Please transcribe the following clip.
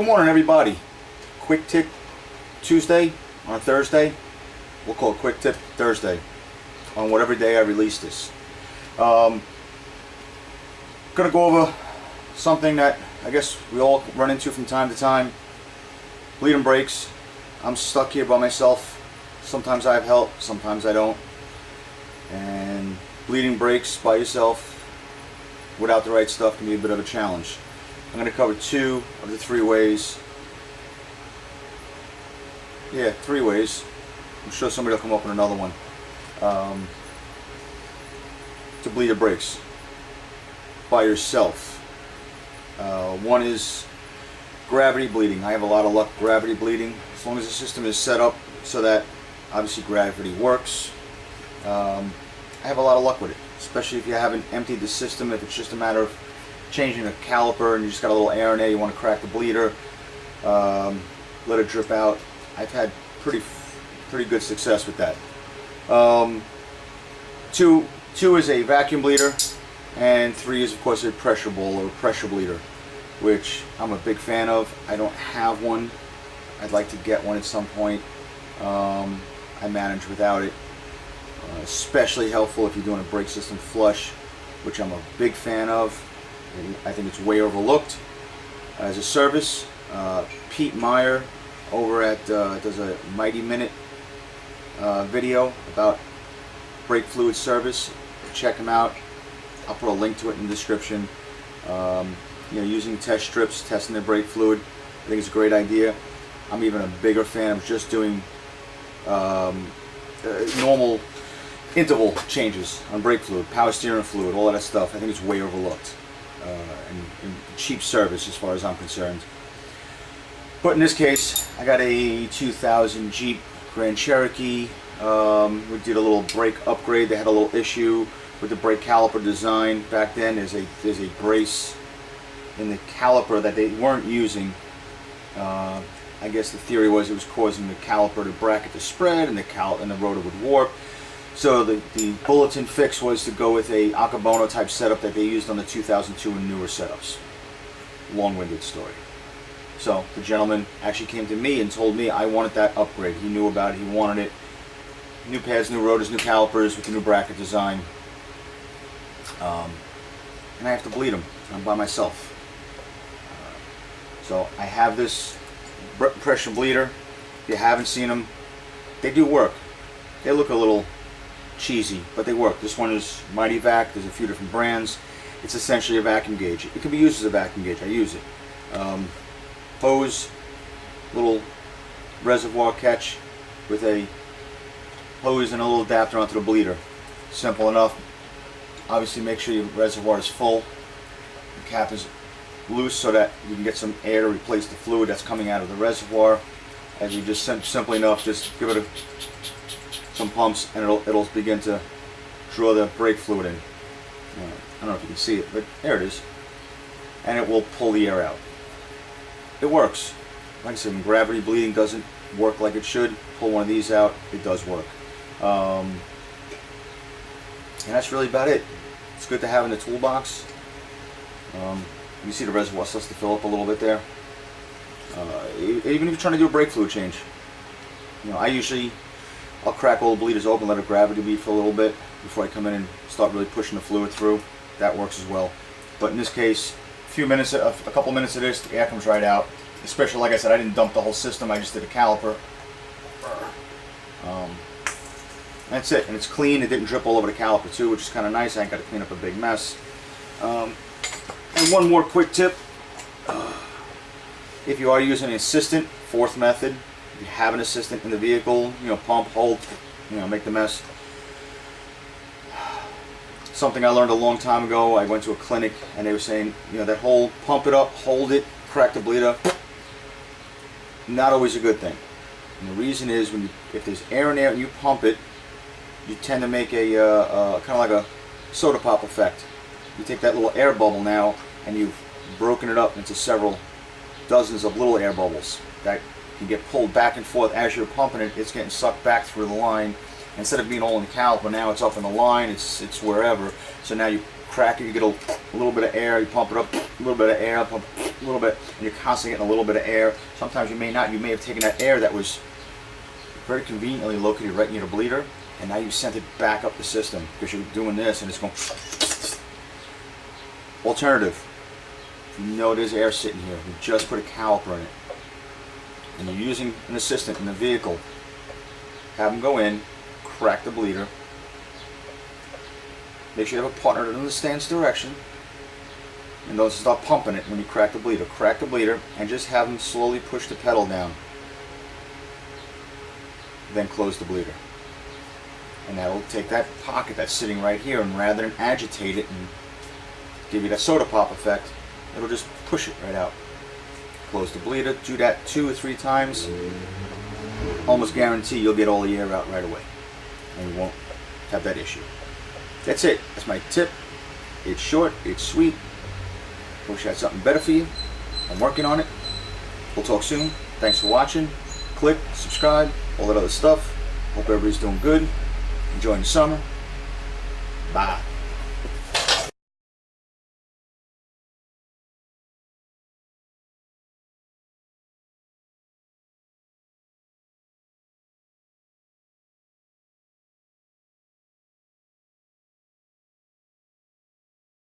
Good morning, everybody. Quick tip Tuesday on a Thursday. We'll call it Quick Tip Thursday on whatever day I release this. Gonna go over something that I guess we all run into from time to time. Bleeding brakes. I'm stuck here by myself. Sometimes I have help, sometimes I don't. And bleeding brakes by yourself without the right stuff can be a bit of a challenge. I'm going to cover two of the three ways. Yeah, three ways. I'm sure somebody will come up with another one. To bleed your brakes by yourself. One is gravity bleeding. I have a lot of luck gravity bleeding. As long as the system is set up so that obviously gravity works. I have a lot of luck with it, especially if you haven't emptied the system. If it's just a matter of changing a caliper and you just got a little air in there, you want to crack the bleeder, let it drip out. I've had pretty good success with that. Two is a vacuum bleeder, and three is of course a pressure bowl or pressure bleeder, which I'm a big fan of. I don't have one. I'd like to get one at some point. I manage without it. Especially helpful if you're doing a brake system flush, which I'm a big fan of. I think it's way overlooked as a service. Pete Meyer over at does a Mighty Minute video about brake fluid service. Check him out. I'll put a link to it in the description. Using test strips, testing the brake fluid, I think it's a great idea. I'm even a bigger fan of just doing normal interval changes on brake fluid, power steering fluid, all of that stuff. I think it's way overlooked and cheap service as far as I'm concerned. But in this case, I got a 2000 Jeep Grand Cherokee. We did a little brake upgrade. They had a little issue with the brake caliper design back then. There's a brace in the caliper that they weren't using. I guess the theory was it was causing the caliper to bracket to spread and the rotor would warp. So the bulletin fix was to go with a Akabono type setup that they used on the 2002 and newer setups. Long-winded story. So the gentleman actually came to me and told me I wanted that upgrade. He knew about it, he wanted it. New pads, new rotors, new calipers with the new bracket design. And I have to bleed them. I'm by myself. So I have this pressure bleeder. If you haven't seen them, they do work. They look a little cheesy, but they work. This one is Mighty Vac. There's a few different brands. It's essentially a vacuum gauge. It can be used as a vacuum gauge. I use it. Hose, little reservoir catch with a hose and a little adapter onto the bleeder. Simple enough. Obviously make sure your reservoir is full. The cap is loose so that you can get some air to replace the fluid that's coming out of the reservoir. As you just simply enough, just give it some pumps and it'll begin to draw the brake fluid in. I don't know if you can see it, but there it is. And it will pull the air out. It works. Like I said, when gravity bleeding doesn't work like it should, pull one of these out, it does work. And that's really about it. It's good to have in the toolbox. You see the reservoir starts to fill up a little bit there. Even if you're trying to do a brake fluid change. I'll crack all the bleeders open, let it gravity bleed for a little bit before I come in and start really pushing the fluid through. That works as well. But in this case, a couple minutes of this, the air comes right out. Especially, like I said, I didn't dump the whole system, I just did a caliper. That's it, and it's clean. It didn't drip all over the caliper too, which is kind of nice. I ain't got to clean up a big mess. And one more quick tip. If you are using an assistant, fourth method, if you have an assistant in the vehicle, pump, hold, make the mess. Something I learned a long time ago. I went to a clinic and they were saying, that whole pump it up, hold it, crack the bleeder, not always a good thing. And the reason is if there's air in there and you pump it, you tend to make a kind of like a soda pop effect. You take that little air bubble now and you've broken it up into several dozens of little air bubbles that can get pulled back and forth as you're pumping it. It's getting sucked back through the line. Instead of being all in the caliper, now it's up in the line, it's wherever. So now you crack it, you get a little bit of air, you pump it up, a little bit of air, pump, a little bit, and you're constantly getting a little bit of air. Sometimes you may not. You may have taken that air that was very conveniently located right near the bleeder, and now you sent it back up the system because you're doing this and it's going. Alternative, if you know there's air sitting here, you just put a caliper in it, and you're using an assistant in the vehicle, have them go in, crack the bleeder, make sure you have a partner that understands direction, and don't stop pumping it when you crack the bleeder. Crack the bleeder and just have them slowly push the pedal down. Then close the bleeder. And that'll take that pocket that's sitting right here, and rather than agitate it and give you that soda pop effect, it'll just push it right out. Close the bleeder. Do that 2 or 3 times. Almost guarantee you'll get all the air out right away, and you won't have that issue. That's it. That's my tip. It's short. It's sweet. Wish I had something better for you. I'm working on it. We'll talk soon. Thanks for watching. Click, subscribe, all that other stuff. Hope everybody's doing good. Enjoying the summer. Bye.